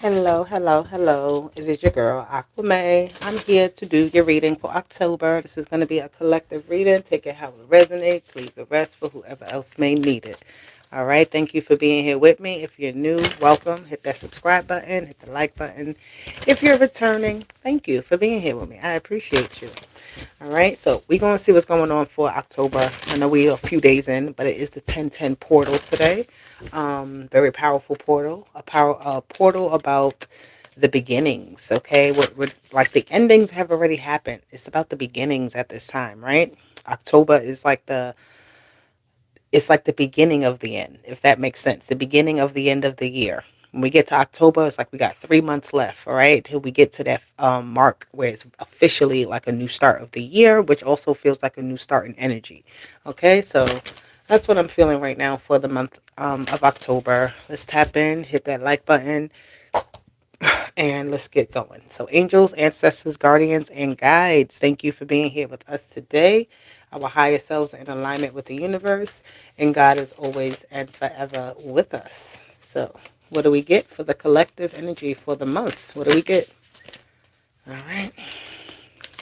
Hello, hello, hello. It is your girl, Aquame. I'm here to do your reading for October. This is going to be a collective reading. Take it how it resonates. Leave the rest for whoever else may need it. All right. Thank you for being here with me. If you're new, welcome. Hit that subscribe button. Hit the like button. If you're returning, thank you for being here with me. I appreciate you. All right, so we're going to see what's going on for October. I know we're a few days in, but it is the 1010 portal today. Very powerful portal, a portal about the beginnings. Okay, what like the endings have already happened. It's about the beginnings at this time, right? October is like the beginning of the end, if that makes sense. The beginning of the end of the year. When we get to October, it's like we got 3 months left, all right, till we get to that mark where it's officially like a new start of the year, which also feels like a new start in energy. Okay, so that's what I'm feeling right now for the month of October. Let's tap in, hit that like button, and let's get going. So, angels, ancestors, guardians, and guides, thank you for being here with us today. Our higher selves are in alignment with the universe, and God is always and forever with us. So, what do we get for the collective energy for the month? What do we get? All right,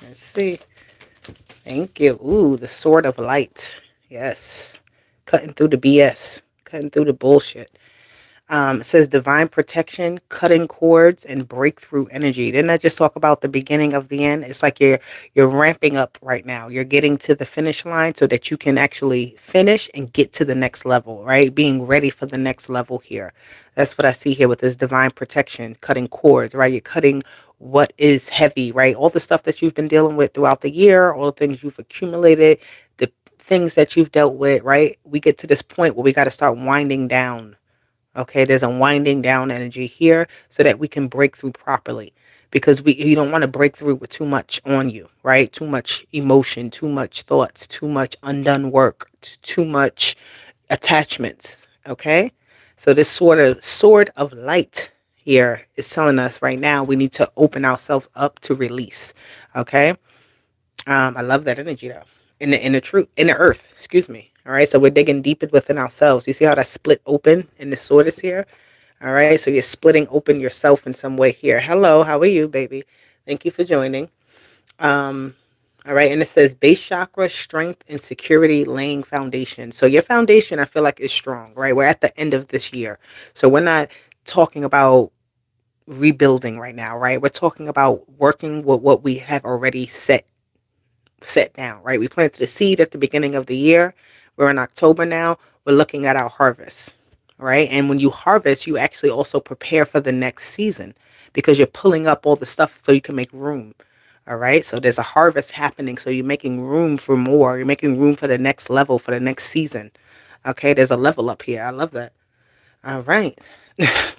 let's see. Thank you. Ooh, the sword of light. Yes. Cutting through the BS, cutting through the bullshit. It says divine protection, cutting cords, and breakthrough energy. Didn't I just talk about the beginning of the end? It's like you're ramping up right now. You're getting to the finish line so that you can actually finish and get to the next level, right? Being ready for the next level here. That's what I see here with this divine protection, cutting cords, right? You're cutting what is heavy, right? All the stuff that you've been dealing with throughout the year, all the things you've accumulated, the things that you've dealt with, right? We get to this point where we got to start winding down. Okay, there's a winding down energy here so that we can break through properly, because you don't want to break through with too much on you, right? Too much emotion, too much thoughts, too much undone work, too much attachments. Okay, so this sword of light here is telling us right now we need to open ourselves up to release. Okay, I love that energy though. In the earth, excuse me. All right, so we're digging deep within ourselves. You see how that split open and the sword is here? All right, so you're splitting open yourself in some way here. Hello, how are you, baby? Thank you for joining. Um, all right, and it says base chakra, strength, and security laying foundation. So your foundation, I feel like, is strong, right? We're at the end of this year. So we're not talking about rebuilding right now, right? We're talking about working with what we have already set down, right? We planted the seed at the beginning of the year. We're in October now. We're looking at our harvest, right? And when you harvest, you actually also prepare for the next season because you're pulling up all the stuff so you can make room. All right. So there's a harvest happening. So you're making room for more. You're making room for the next level, for the next season. Okay. There's a level up here. I love that. All right.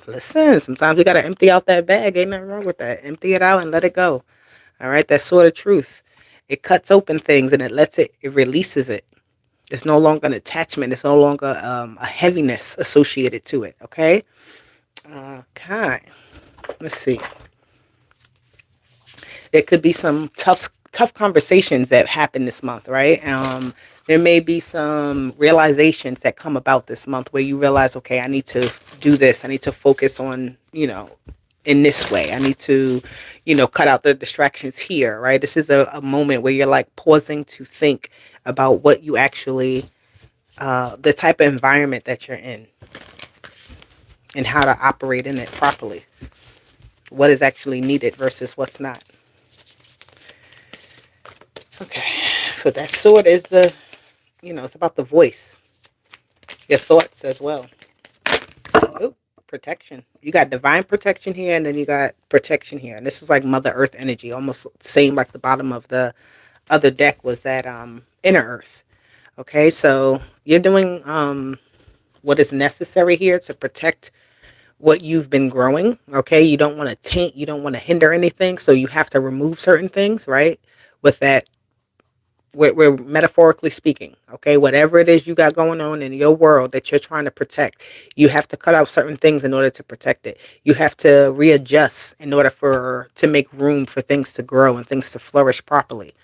Listen, sometimes we got to empty out that bag. Ain't nothing wrong with that. Empty it out and let it go. All right. That's sort of truth. It cuts open things and it releases it. It's no longer an attachment. It's no longer a heaviness associated to it. Okay. Okay. Let's see. There could be some tough conversations that happen this month, right? There may be some realizations that come about this month where you realize, okay, I need to do this. I need to focus on, in this way. I need to, cut out the distractions here, right? This is a moment where you're like pausing to think about what you actually, the type of environment that you're in and how to operate in it properly. What is actually needed versus what's not. Okay, so that sword is it's about the voice, your thoughts as well. Oh, protection. You got divine protection here, and then you got protection here. And this is like Mother Earth energy, almost same like the bottom of the other deck was that inner Earth. Okay, so you're doing what is necessary here to protect what you've been growing. Okay, you don't want to taint, you don't want to hinder anything, so you have to remove certain things, right? With that, we're metaphorically speaking, okay? Whatever it is you got going on in your world that you're trying to protect, you have to cut out certain things in order to protect it. You have to readjust in order to make room for things to grow and things to flourish properly,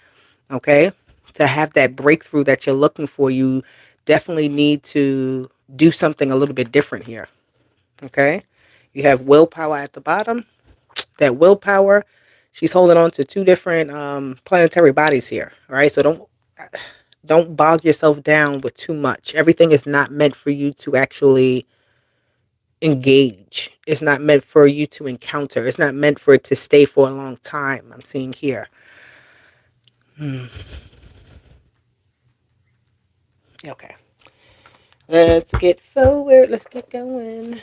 okay? To have that breakthrough that you're looking for, you definitely need to do something a little bit different here, okay? You have willpower at the bottom. That willpower, she's holding on to two different planetary bodies here. All right, so don't bog yourself down with too much. Everything is not meant for you to actually engage. It's not meant for you to encounter. It's not meant for it to stay for a long time. I'm seeing here. Okay. Let's get forward. Let's get going.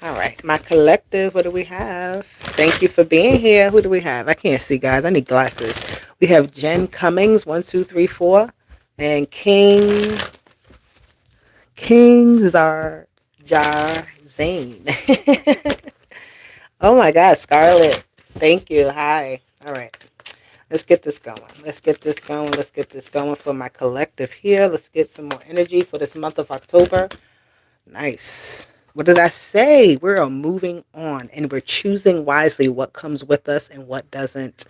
All right. My collective, what do we have? Thank you for being here. Who do we have? I can't see, guys. I need glasses. We have Jen Cummings, 1234, and King Jar Zane. Oh my God, Scarlett. Thank you. Hi. All right. Let's get this going. Let's get this going. Let's get this going for my collective here. Let's get some more energy for this month of October. Nice. What did I say? We're moving on and we're choosing wisely what comes with us and what doesn't.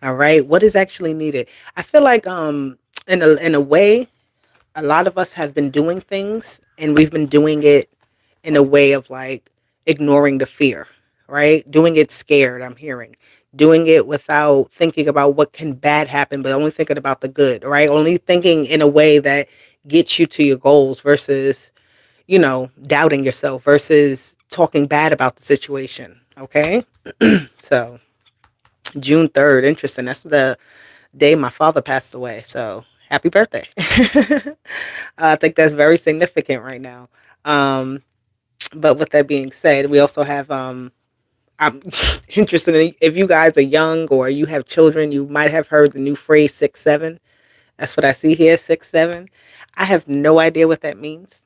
All right. What is actually needed? I feel like in a way, a lot of us have been doing things and we've been doing it in a way of like ignoring the fear, right? Doing it scared, I'm hearing. Doing it without thinking about what can bad happen, but only thinking about the good, right? Only thinking in a way that gets you to your goals versus, doubting yourself versus talking bad about the situation. Okay. So June 3rd, interesting. That's the day my father passed away. So happy birthday. I think that's very significant right now. But with that being said, we also have I'm interested in if you guys are young or you have children, you might have heard the new phrase 6-7. That's what I see here, 6-7. I have no idea what that means.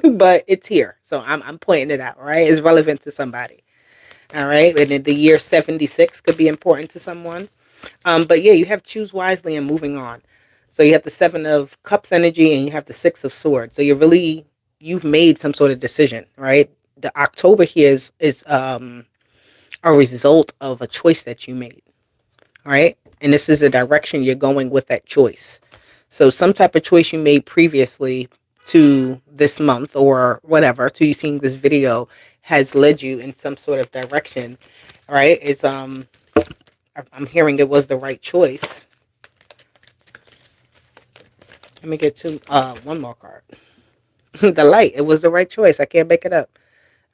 But it's here. So I'm pointing it out, right? It's relevant to somebody. All right. And then the year 76 could be important to someone. But yeah, you have choose wisely and moving on. So you have the 7 of Cups energy and you have the 6 of Swords. So you've made some sort of decision, right? The October here is a result of a choice that you made, right? And this is the direction you're going with that choice. So some type of choice you made previously to this month or whatever, to you seeing this video has led you in some sort of direction, right? I'm hearing it was the right choice. Let me get one more card. The Light. It was the right choice. I can't make it up.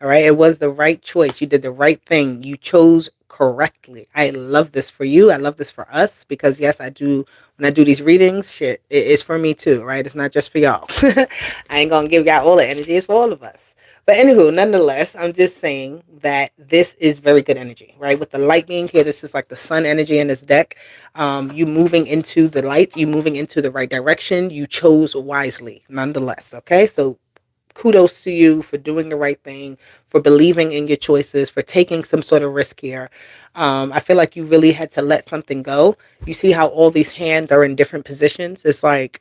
All right. It was the right choice. You did the right thing. You chose correctly. I love this for you. I love this for us because yes, I do. When I do these readings, shit, it's for me too, right? It's not just for y'all. I ain't gonna give y'all all the energy. It's for all of us. But anywho, nonetheless, I'm just saying that this is very good energy, right? With the light being here, this is like the sun energy in this deck. You moving into the light, you moving into the right direction. You chose wisely, nonetheless. Okay, so kudos to you for doing the right thing, for believing in your choices, for taking some sort of risk here. I feel like you really had to let something go. You see how all these hands are in different positions? It's like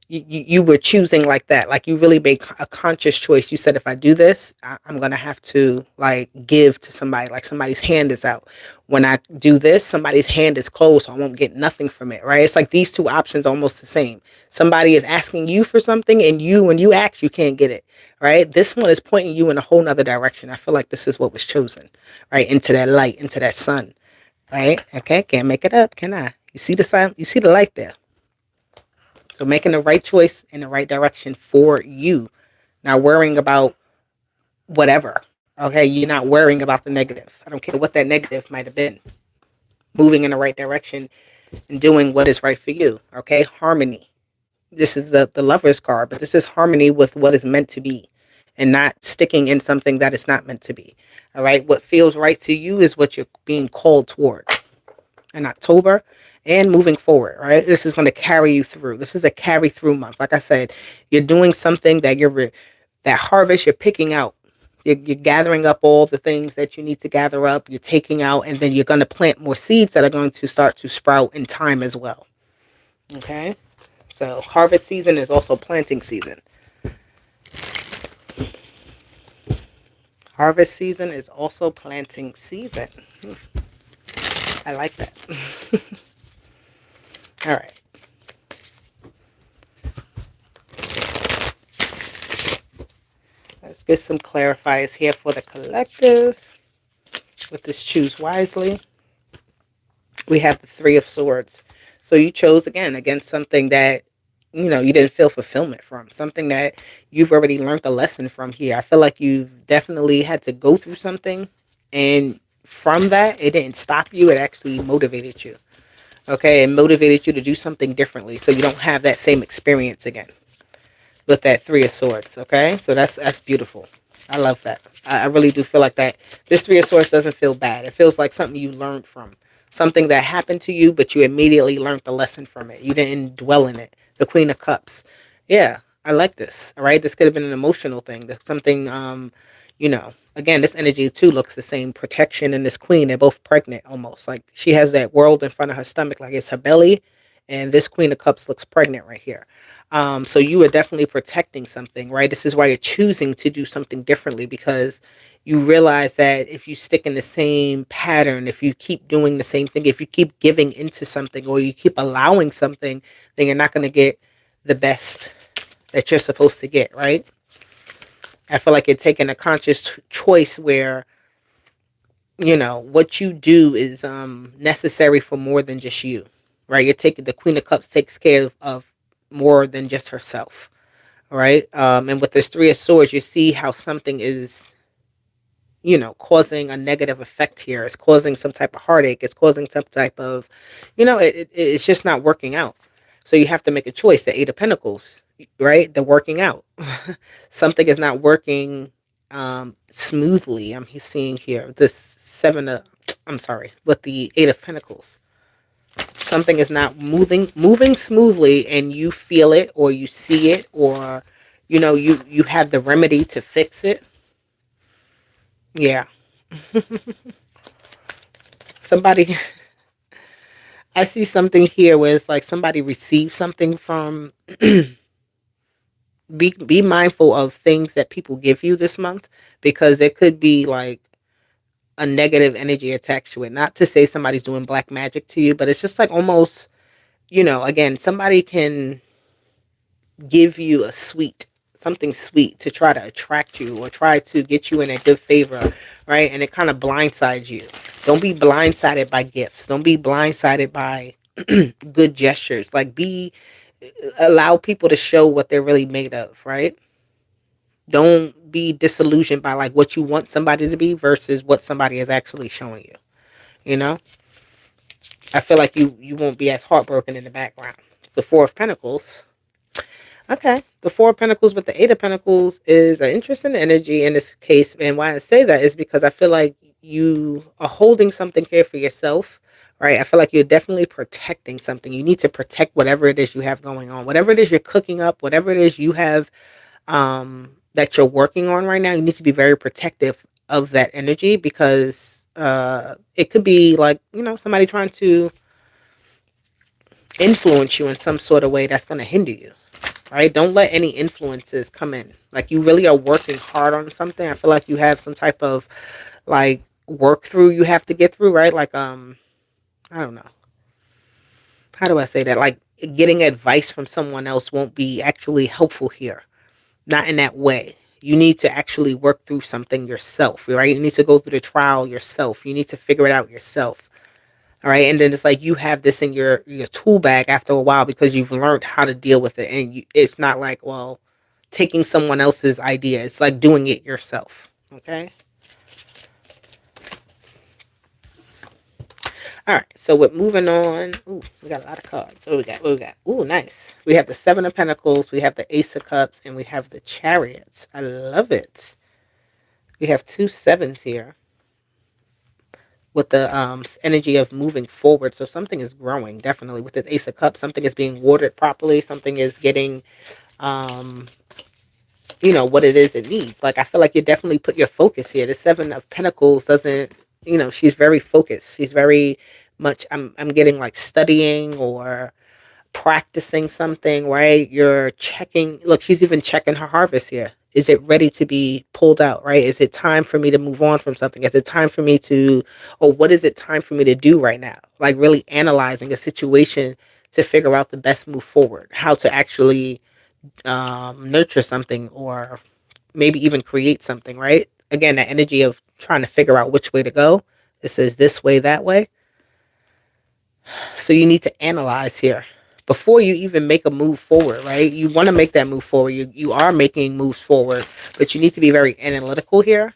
you were choosing like that. Like you really made a conscious choice. You said, if I do this, I'm going to have to like give to somebody, like somebody's hand is out. When I do this, somebody's hand is closed, so I won't get nothing from it, right? It's like these two options are almost the same. Somebody is asking you for something and when you ask, you can't get it, right? This one is pointing you in a whole nother direction. I feel like this is what was chosen, right? Into that light, into that sun, right? Okay, can't make it up, can I? You see the sun, you see the light there. So making the right choice in the right direction for you. Not worrying about whatever. Okay, you're not worrying about the negative. I don't care what that negative might have been. Moving in the right direction and doing what is right for you. Okay, harmony. This is the Lover's card, but this is harmony with what is meant to be and not sticking in something that is not meant to be. All right, what feels right to you is what you're being called toward in October and moving forward, right? This is going to carry you through. This is a carry through month. Like I said, you're doing something that that harvest you're picking out. You're gathering up all the things that you need to gather up. You're taking out, and then you're going to plant more seeds that are going to start to sprout in time as well. Okay? So harvest season is also planting season. Harvest season is also planting season. I like that. All right. Let's get some clarifiers here for the collective with this choose wisely. We have the Three of Swords. So you chose again against something that you didn't feel fulfillment from, something that you've already learned a lesson from here. I feel like you've definitely had to go through something, and from that, it didn't stop you. It actually motivated you. Okay, it motivated you to do something differently, so you don't have that same experience again with that Three of Swords. Okay, so that's beautiful. I love that. I really do feel like that. This Three of Swords doesn't feel bad. It feels like something you learned from, something that happened to you, but you immediately learned the lesson from it. You didn't dwell in it. The Queen of Cups. Yeah, I like this. All right, this could have been an emotional thing. There's something. Again, this energy too looks the same. Protection and this Queen. They're both pregnant, almost like she has that world in front of her stomach, like it's her belly, and this Queen of Cups looks pregnant right here. So you are definitely protecting something, right? This is why you're choosing to do something differently, because you realize that if you stick in the same pattern, if you keep doing the same thing, if you keep giving into something or you keep allowing something, then you're not going to get the best that you're supposed to get, right? I feel like you're taking a conscious choice where what you do is necessary for more than just you, right? You're taking the Queen of Cups takes care of more than just herself, right? And with this Three of Swords, you see how something is, causing a negative effect here. It's causing some type of heartache. It's causing some type of, it's just not working out. So you have to make a choice. The Eight of Pentacles, right? The working out. Something is not working smoothly. I'm seeing here this I'm sorry, with the Eight of Pentacles. Something is not moving smoothly, and you feel it, or you see it, or you have the remedy to fix it. Yeah. Somebody I see something here where it's like somebody received something from be mindful of things that people give you this month, because there could be like a negative energy attached to it. Not to say somebody's doing black magic to you, but it's just like almost, again, somebody can give you something sweet to try to attract you or try to get you in a good favor, right? And it kind of blindsides you. Don't be blindsided by gifts. Don't be blindsided by good gestures. Like allow people to show what they're really made of, right? Don't be disillusioned by like what you want somebody to be versus what somebody is actually showing you. You know, I feel like you won't be as heartbroken in the background. The Four of Pentacles. Okay, the Four of Pentacles with the Eight of Pentacles is an interesting energy in this case, and why I say that is because I feel like you are holding something here for yourself, right? I feel like you're definitely protecting something. You need to protect whatever it is you have going on, whatever it is you're cooking up, whatever it is you have that you're working on right now. You need to be very protective of that energy, because it could be like somebody trying to influence you in some sort of way that's going to hinder you, right? Don't let any influences come in. Like you really are working hard on something. I feel like you have some type of like work through you have to get through, right? Like I don't know. How do I say that? Like getting advice from someone else won't be actually helpful here. Not in that way. You need to actually work through something yourself, right? You need to go through the trial yourself. You need to figure it out yourself. All right. And then it's like you have this in your tool bag after a while, because you've learned how to deal with it. And it's not like, well, taking someone else's idea. It's like doing it yourself. Okay. All right. So with moving on, ooh, we got a lot of cards. So we got, what we got? Ooh, nice. We have the Seven of Pentacles. We have the Ace of Cups, and we have the Chariots. I love it. We have two sevens here with the energy of moving forward. So something is growing, definitely. With this Ace of Cups, something is being watered properly. Something is getting, um, what it is it needs. Like, I feel like you definitely put your focus here. The Seven of Pentacles doesn't, she's very focused. She's very much, I'm getting like studying or practicing something, right? You're checking, look, she's even checking her harvest here. Is it ready to be pulled out, right? Is it time for me to move on from something? Is it time for me to, or what is it time for me to do right now? Like really analyzing a situation to figure out the best move forward, how to actually nurture something, or maybe even create something, right? Again, that energy of trying to figure out which way to go. It says this way, that way. So you need to analyze here before you even make a move forward, right? You want to make that move forward. You are making moves forward, but you need to be very analytical here,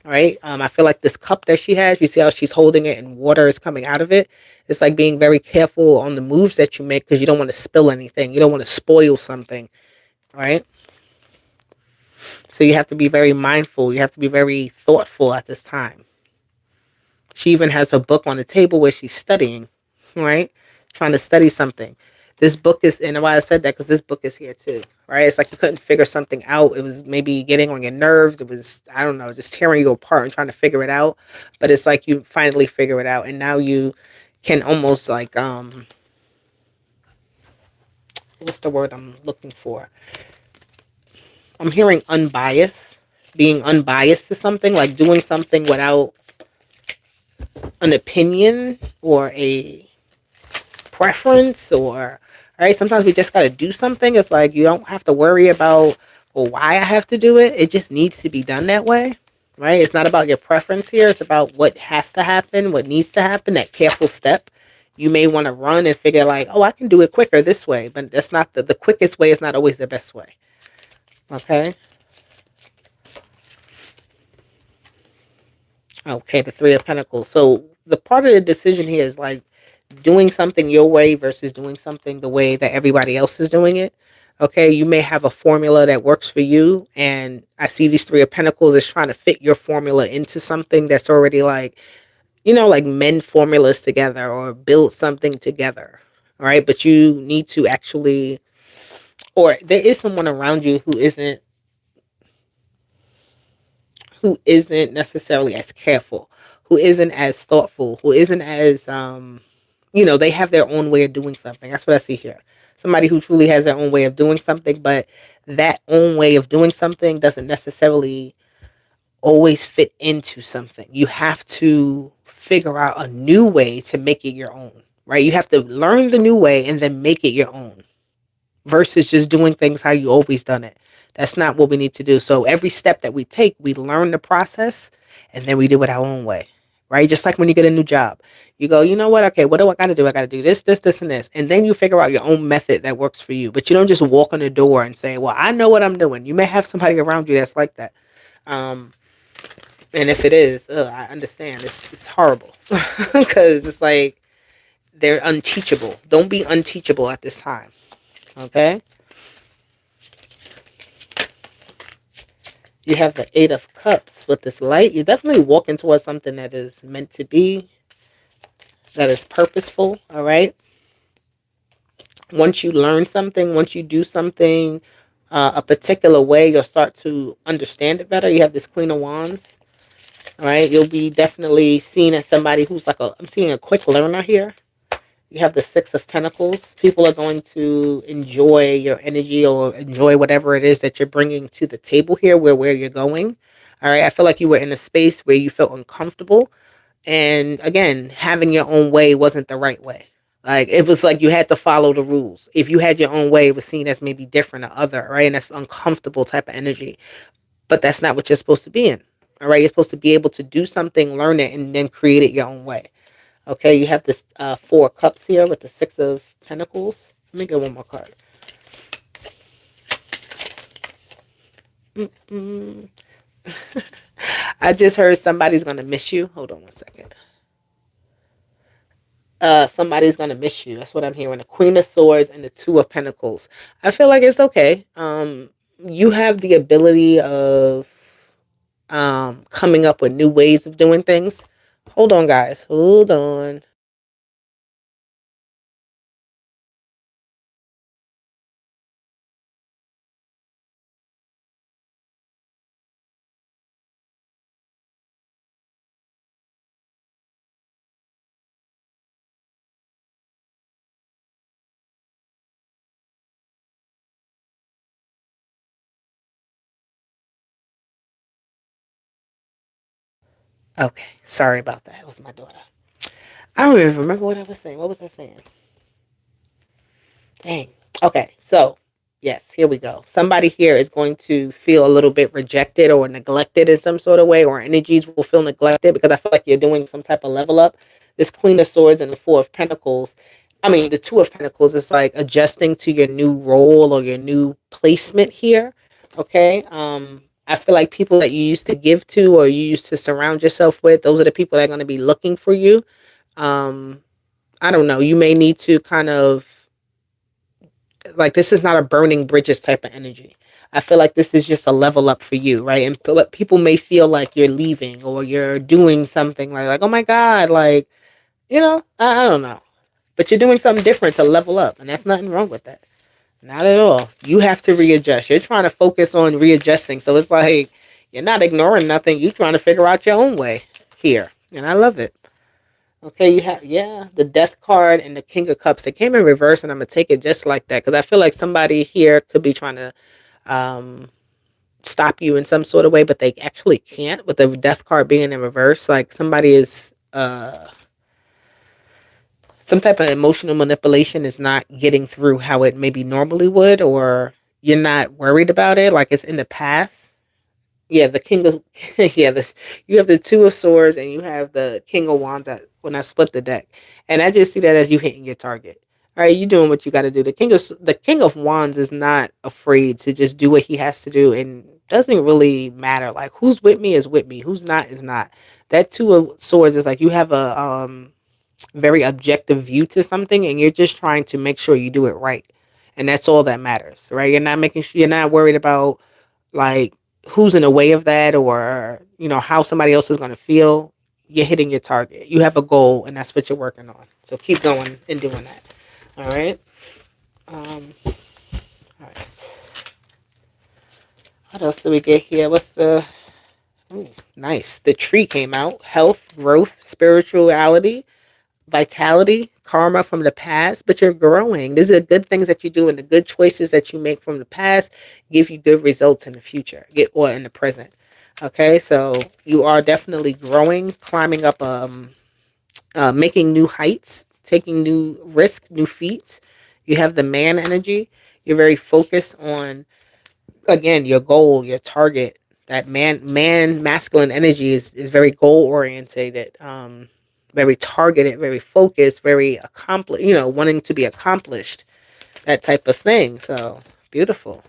right? I feel like this cup that she has, you see how she's holding it and water is coming out of it. It's like being very careful on the moves that you make because you don't want to spill anything. You don't want to spoil something, right? So you have to be very mindful. You have to be very thoughtful at this time. She even has her book on the table where she's studying, right? Trying to study something. This book is, and why I said that, because this book is here too, right? It's like you couldn't figure something out. It was maybe getting on your nerves. It was, I don't know, just tearing you apart and trying to figure it out. But it's like you finally figure it out. And now you can almost like, what's the word I'm looking for? I'm hearing unbiased, being unbiased to something, like doing something without an opinion or a preference or right. Sometimes we just got to do something. It's like you don't have to worry about, well, why I have to do it. It just needs to be done that way, right? It's not about your preference here. It's about what has to happen, what needs to happen, that careful step. You may want to run and figure like, oh, I can do it quicker this way, but that's not the quickest way is not always the best way. Okay. Okay, the Three of Pentacles. So the part of the decision here is like doing something your way versus doing something the way that everybody else is doing it. Okay, you may have a formula that works for you, and I see these Three of Pentacles is trying to fit your formula into something that's already like, like mend formulas together or build something together. All right, but you need to actually, or there is someone around you who isn't necessarily as careful, who isn't as thoughtful, who isn't as they have their own way of doing something. That's what I see here. Somebody who truly has their own way of doing something, but that own way of doing something doesn't necessarily always fit into something. You have to figure out a new way to make it your own, right? You have to learn the new way and then make it your own versus just doing things how you always done it. That's not what we need to do. So every step that we take, we learn the process and then we do it our own way. Right? Just like when you get a new job. You go, you know what? Okay, what do I gotta do? I gotta do this, this, this, and this. And then you figure out your own method that works for you. But you don't just walk in the door and say, well, I know what I'm doing. You may have somebody around you that's like that. Um, and if it is, I understand. It's horrible. Because it's like they're unteachable. Don't be unteachable at this time. Okay? You have the Eight of Cups with this light. You're definitely walking towards something that is meant to be, that is purposeful, all right? Once you learn something, once you do something a particular way, you'll start to understand it better. You have this Queen of Wands, all right? You'll be definitely seen as somebody who's like I'm seeing a quick learner here. You have the Six of Pentacles. People are going to enjoy your energy or enjoy whatever it is that you're bringing to the table here, where you're going. All right. I feel like you were in a space where you felt uncomfortable. And again, having your own way wasn't the right way. Like it was like you had to follow the rules. If you had your own way, it was seen as maybe different or other, right? And that's uncomfortable type of energy. But that's not what you're supposed to be in. All right. You're supposed to be able to do something, learn it, and then create it your own way. Okay, you have this Four of Cups here with the Six of Pentacles. Let me get one more card. I just heard somebody's going to miss you. Hold on one second. Somebody's going to miss you. That's what I'm hearing. The Queen of Swords and the Two of Pentacles. I feel like it's okay. You have the ability of coming up with new ways of doing things. Hold on, guys. Hold on. Okay, sorry about that. It was my daughter. I don't even remember what I was saying. What was I saying? Dang. Okay, so Yes, here we go. Somebody here is going to feel a little bit rejected or neglected in some sort of way, or energies will feel neglected because I feel like you're doing some type of level up. This Queen of Swords and the Four of Pentacles, I mean, the Two of Pentacles is like adjusting to your new role or your new placement here. Okay. I feel like people that you used to give to or you used to surround yourself with, those are the people that are going to be looking for you. Um, I don't know. You may need to kind of like this is not a burning bridges type of energy. I feel like this is just a level up for you, right? And people may feel like you're leaving or you're doing something like oh my god, like I don't know, but you're doing something different to level up, and that's nothing wrong with that. Not at all. You have to readjust. You're trying to focus on readjusting, so it's like you're not ignoring nothing. You're trying to figure out your own way here, and I love it. Okay, you have the Death card and the King of Cups. They came in reverse, and I'm gonna take it just like that because I feel like somebody here could be trying to um, stop you in some sort of way, but they actually can't with the Death card being in reverse. Like somebody is some type of emotional manipulation is not getting through how it maybe normally would, or you're not worried about it, like it's in the past. Yeah, the King of yeah, you have the Two of Swords and you have the King of Wands when I split the deck, and I just see that as you hitting your target. All right, you doing what you got to do. The King of Wands is not afraid to just do what he has to do, and doesn't really matter. Like who's with me is with me, who's not is not. That Two of Swords is like you have a very objective view to something, and you're just trying to make sure you do it right, and that's all that matters, right? You're not making sure you're not worried about like who's in the way of that or how somebody else is going to feel. You're hitting your target. You have a goal, and that's what you're working on. So keep going and doing that. All right. All right. What else do we get here? What's the? Ooh, nice. The tree came out. Health, growth, spirituality, vitality, karma from the past, but you're growing. These are the good things that you do, and the good choices that you make from the past give you good results in the future, or in the present. Okay, so you are definitely growing, climbing up, making new heights, taking new risks, new feats. You have the man energy. You're very focused on again your goal, your target. That masculine energy is very goal orientated, very targeted, very focused, very accomplished, wanting to be accomplished, that type of thing. So beautiful.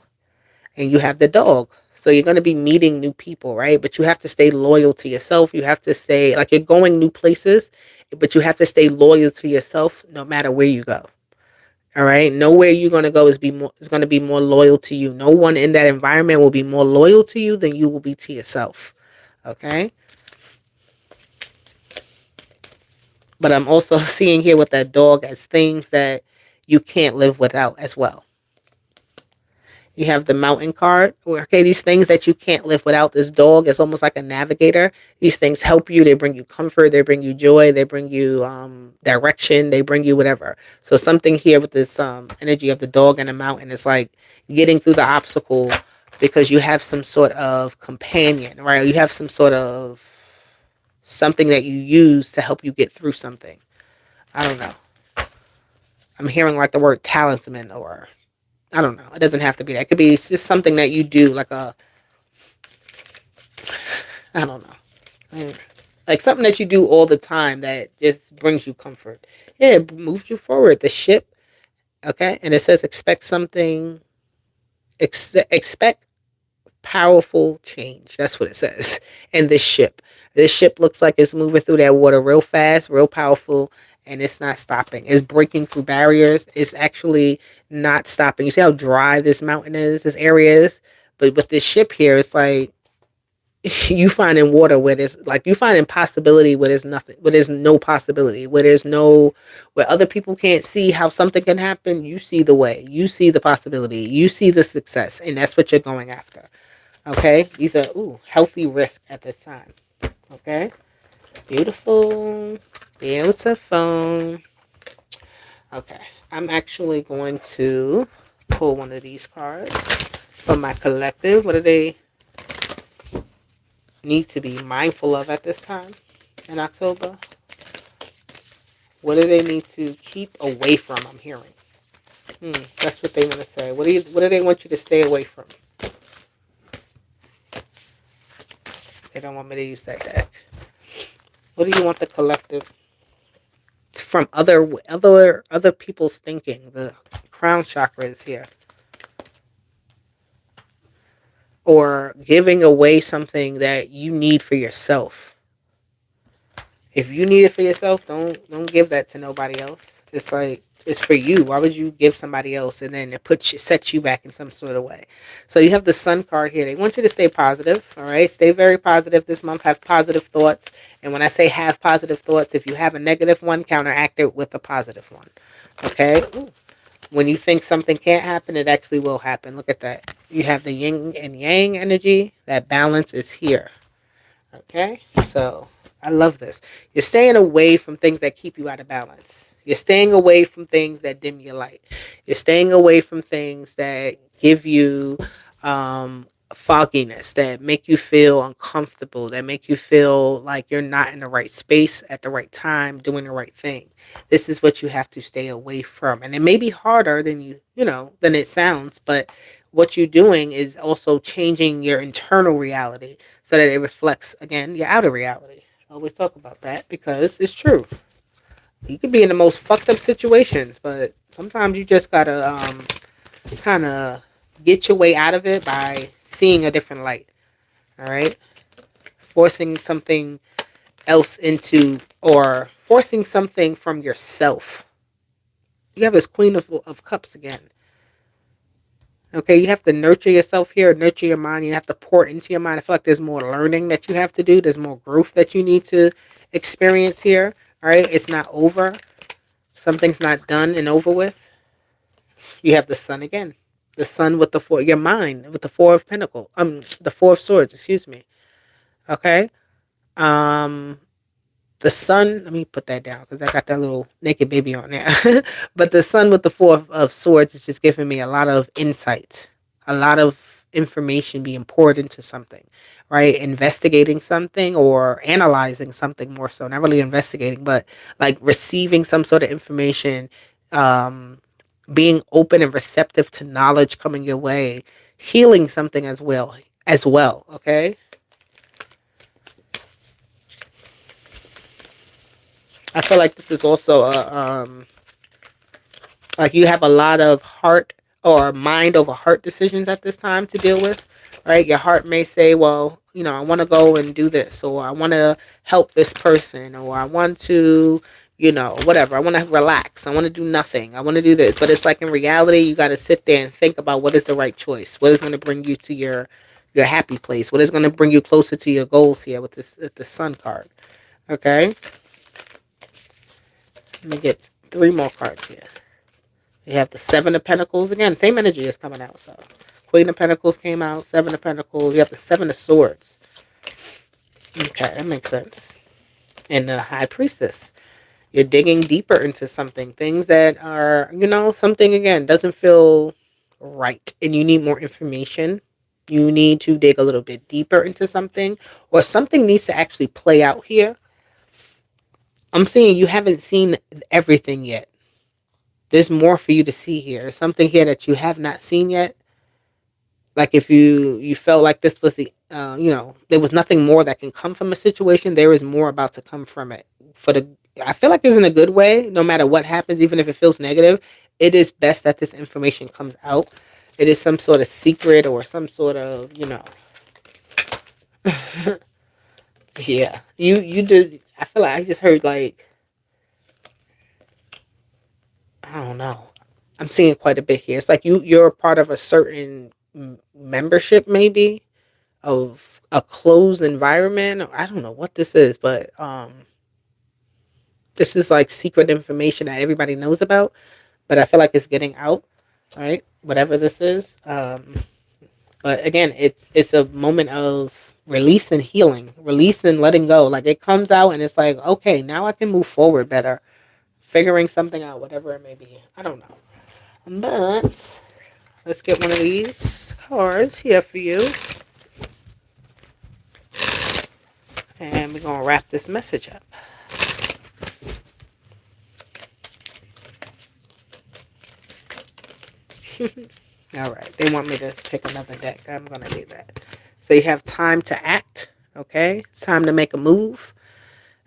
And you have the dog, so you're going to be meeting new people, right? But you have to stay loyal to yourself. You have to stay like you're going new places, but you have to stay loyal to yourself no matter where you go. All right. Nowhere you're gonna go is gonna be more loyal to you. No one in that environment will be more loyal to you than you will be to yourself. Okay. But I'm also seeing here with that dog as things that you can't live without as well. You have the mountain card. Okay, these things that you can't live without. This dog is almost like a navigator. These things help you. They bring you comfort. They bring you joy. They bring you direction. They bring you whatever. So something here with this energy of the dog and the mountain is like getting through the obstacle because you have some sort of companion, right? You have some sort of something that you use to help you get through something. I don't know. I'm hearing like the word talisman, or I don't know. It doesn't have to be that. It could be just something that you do, like I don't know, like something that you do all the time that just brings you comfort. Yeah, it moves you forward. The ship, okay, and it says expect something, expect powerful change. That's what it says. And this ship looks like it's moving through that water real fast, real powerful, and it's not stopping. It's breaking through barriers. It's actually not stopping. You see how dry this mountain is, this area is? But with this ship here, it's like you find in water where there's like you find impossibility where there's nothing, where there's no possibility, where other people can't see how something can happen. You see the way, you see the possibility, you see the success, and that's what you're going after. Okay, these are healthy risk at this time. Okay, beautiful, beautiful. Okay, I'm actually going to pull one of these cards from my collective. What do they need to be mindful of at this time in October? What do they need to keep away from? I'm hearing. That's what they want to say. What do they want you to stay away from? They don't want me to use that deck. What do you want the collective from other people's thinking? The crown chakra is here. Or giving away something that you need for yourself. If you need it for yourself, don't give that to nobody else. It's like it's for you. Why would you give somebody else and then it sets you back in some sort of way? So you have the Sun card here. They want you to stay positive. All right, stay very positive this month. Have positive thoughts. And when I say have positive thoughts, if you have a negative one, counteract it with a positive one. Okay. Ooh. When you think something can't happen, it actually will happen. Look at that. You have the yin and yang energy. That balance is here. Okay, so I love this. You're staying away from things that keep you out of balance. You're staying away from things that dim your light. You're staying away from things that give you fogginess, that make you feel uncomfortable, that make you feel like you're not in the right space at the right time, doing the right thing. This is what you have to stay away from. And it may be harder than than it sounds, but what you're doing is also changing your internal reality so that it reflects again your outer reality. I always talk about that because it's true. You could be in the most fucked up situations, but sometimes you just gotta kind of get your way out of it by seeing a different light. All right, forcing something else into or forcing something from yourself. You have this Queen of Cups again. Okay, you have to nurture yourself here, nurture your mind. You have to pour into your mind. I feel like there's more learning that you have to do. There's more growth that you need to experience here. All right, it's not over. Something's not done and over with. You have the Sun again. The Sun with the four, your mind with the Four of Pentacles. The Four of Swords. Excuse me. Okay. Um, the Sun. Let me put that down because I got that little naked baby on there. But the Sun with the Four of Swords is just giving me a lot of insight, a lot of information being poured into something, right? Investigating something or analyzing something more so. Not really investigating, but like receiving some sort of information, um, being open and receptive to knowledge coming your way, healing something as well. As well, okay. I feel like this is also like you have a lot of heart or mind over heart decisions at this time to deal with, right? Your heart may say, well, I want to go and do this, or I want to help this person, or I want to, whatever. I want to relax. I want to do nothing. I want to do this. But it's like in reality, you got to sit there and think about what is the right choice. What is going to bring you to your happy place? What is going to bring you closer to your goals here with the Sun card? Okay. Let me get 3 more cards here. You have the Seven of Pentacles again. Same energy is coming out. So, Queen of Pentacles came out. 7 of Pentacles. You have the 7 of Swords. Okay, that makes sense. And the High Priestess. You're digging deeper into something. Things that are, something again doesn't feel right, and you need more information. You need to dig a little bit deeper into something, or something needs to actually play out here. I'm seeing you haven't seen everything yet. There's more for you to see here. There's something here that you have not seen yet. Like if you felt like this was there was nothing more that can come from a situation, there is more about to come from it. I feel like it's in a good way. No matter what happens, even if it feels negative, it is best that this information comes out. It is some sort of secret or some sort of yeah. You did. I feel like I just heard like I don't know. I'm seeing quite a bit here. It's like you're a part of a certain membership, maybe of a closed environment. Or I don't know what this is, but this is like secret information that everybody knows about. But I feel like it's getting out, right? Whatever this is. But again, it's a moment of release and healing, release and letting go. Like it comes out and it's like, okay, now I can move forward better, figuring something out, whatever it may be. I don't know. But let's get one of these cards here for you. And we're going to wrap this message up. All right. They want me to pick another deck. I'm going to do that. So you have time to act. Okay. It's time to make a move.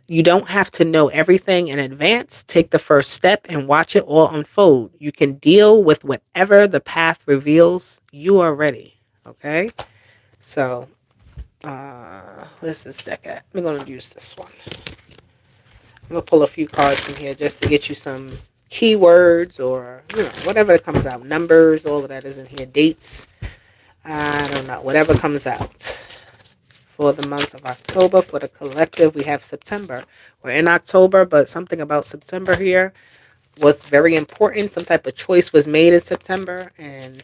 You don't have to know everything in advance. Take the first step and watch it all unfold. You can deal with whatever the path reveals. You are ready. Okay. So, where's this deck at? I'm going to use this one. I'm going to pull a few cards from here just to get you some keywords or, whatever comes out. Numbers, all of that is in here. Dates. I don't know. Whatever comes out. For the month of October, for the collective, we have September. We're in October, but something about September here was very important. Some type of choice was made in September, and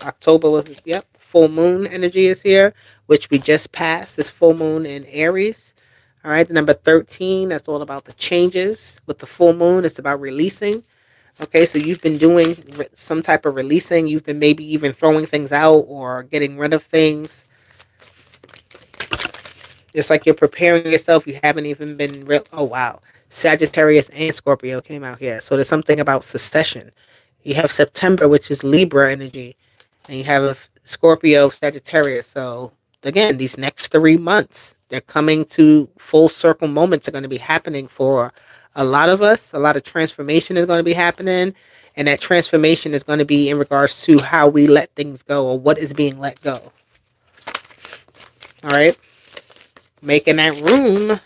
October was, full moon energy is here, which we just passed. This full moon in Aries. All right, the number 13, that's all about the changes. With the full moon, it's about releasing. Okay, so you've been doing some type of releasing. You've been maybe even throwing things out or getting rid of things. It's like you're preparing yourself. You haven't even been real. Oh, wow. Sagittarius and Scorpio came out here. So there's something about succession. You have September, which is Libra energy. And you have Scorpio, Sagittarius. So again, these next 3 months, they're coming to full circle moments are going to be happening for a lot of us. A lot of transformation is going to be happening. And that transformation is going to be in regards to how we let things go or what is being let go. All right. Making that room.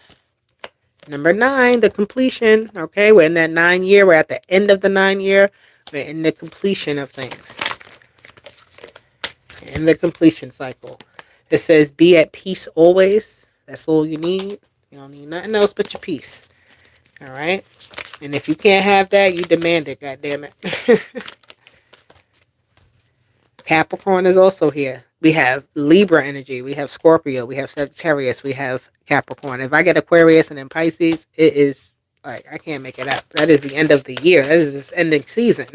Number 9, the completion. Okay, we're in that 9 year. We're at the end of the 9 year. We're in the completion of things. In the completion cycle. It says, be at peace always. That's all you need. You don't need nothing else but your peace. All right. And if you can't have that, you demand it. God damn it. Capricorn is also here. We have Libra energy. We have Scorpio. We have Sagittarius. We have Capricorn. If I get Aquarius and then Pisces, it is like, I can't make it up. That is the end of the year. That is this ending season.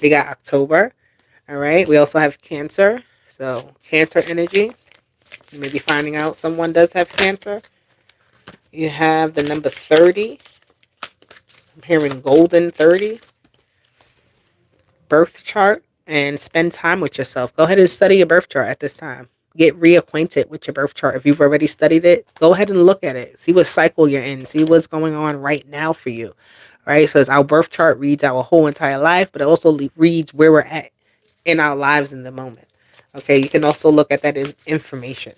We got October. All right. We also have Cancer. So Cancer energy. You may be finding out someone does have Cancer. You have the number 30. I'm hearing golden 30. Birth chart, and spend time with yourself. Go ahead and study your birth chart at this time. Get reacquainted with your birth chart. If you've already studied it, go ahead and look at it. See what cycle you're in. See what's going on right now for you. All right. So our birth chart reads our whole entire life, but it also reads where we're at in our lives in the moment. Okay. You can also look at that information.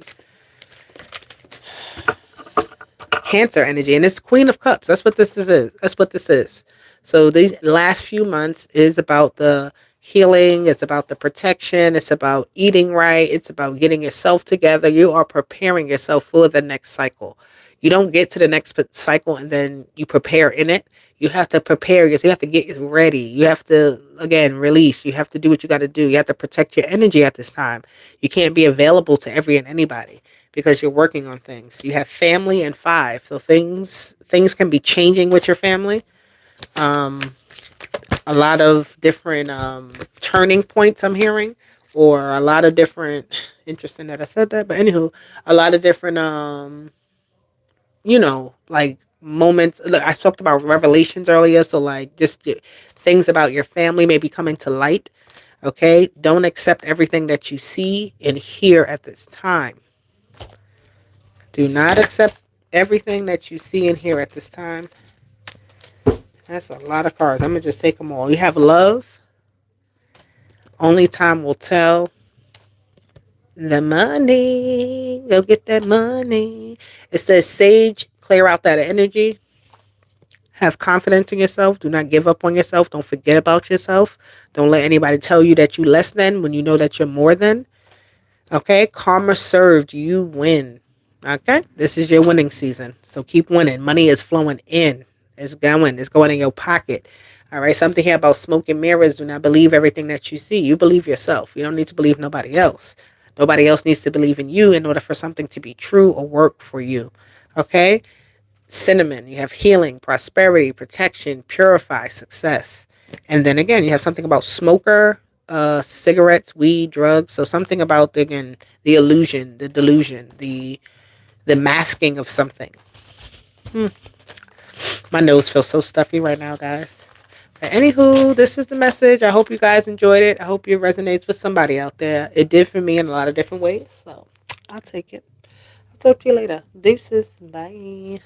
Cancer energy, and it's Queen of Cups. That's what this is. That's what this is. So these last few months is about the healing. It's about the protection. It's about eating right. It's about getting yourself together. You are preparing yourself for the next cycle. You don't get to the next cycle and then you prepare in it. You have to prepare yourself. You have to get ready. You have to, again, release. You have to do what you got to do. You have to protect your energy at this time. You can't be available to every and anybody because you're working on things. You have family and 5. So things can be changing with your family. A lot of different turning points I'm hearing, or a lot of different, interesting that I said that, but anywho, a lot of different like moments. Look, I talked about revelations earlier, so like just things about your family may be coming to light. Okay, don't accept everything that you see and hear at this time. Do not accept everything that you see and hear at this time. That's a lot of cards. I'm going to just take them all. You have love. Only time will tell. The money. Go get that money. It says sage. Clear out that energy. Have confidence in yourself. Do not give up on yourself. Don't forget about yourself. Don't let anybody tell you that you less than when you know that you're more than. Okay? Karma served. You win. Okay? This is your winning season. So keep winning. Money is flowing in. It's going. It's going in your pocket. All right. Something here about smoke and mirrors. Do not believe everything that you see. You believe yourself. You don't need to believe nobody else. Nobody else needs to believe in you in order for something to be true or work for you. Okay. Cinnamon. You have healing, prosperity, protection, purify, success. And then again, you have something about smoker, cigarettes, weed, drugs. So something about, again, the illusion, the delusion, the masking of something. My nose feels so stuffy right now, guys. But anywho, this is the message. I hope you guys enjoyed it. I hope it resonates with somebody out there. It did for me in a lot of different ways. So I'll take it. I'll talk to you later. Deuces. Bye.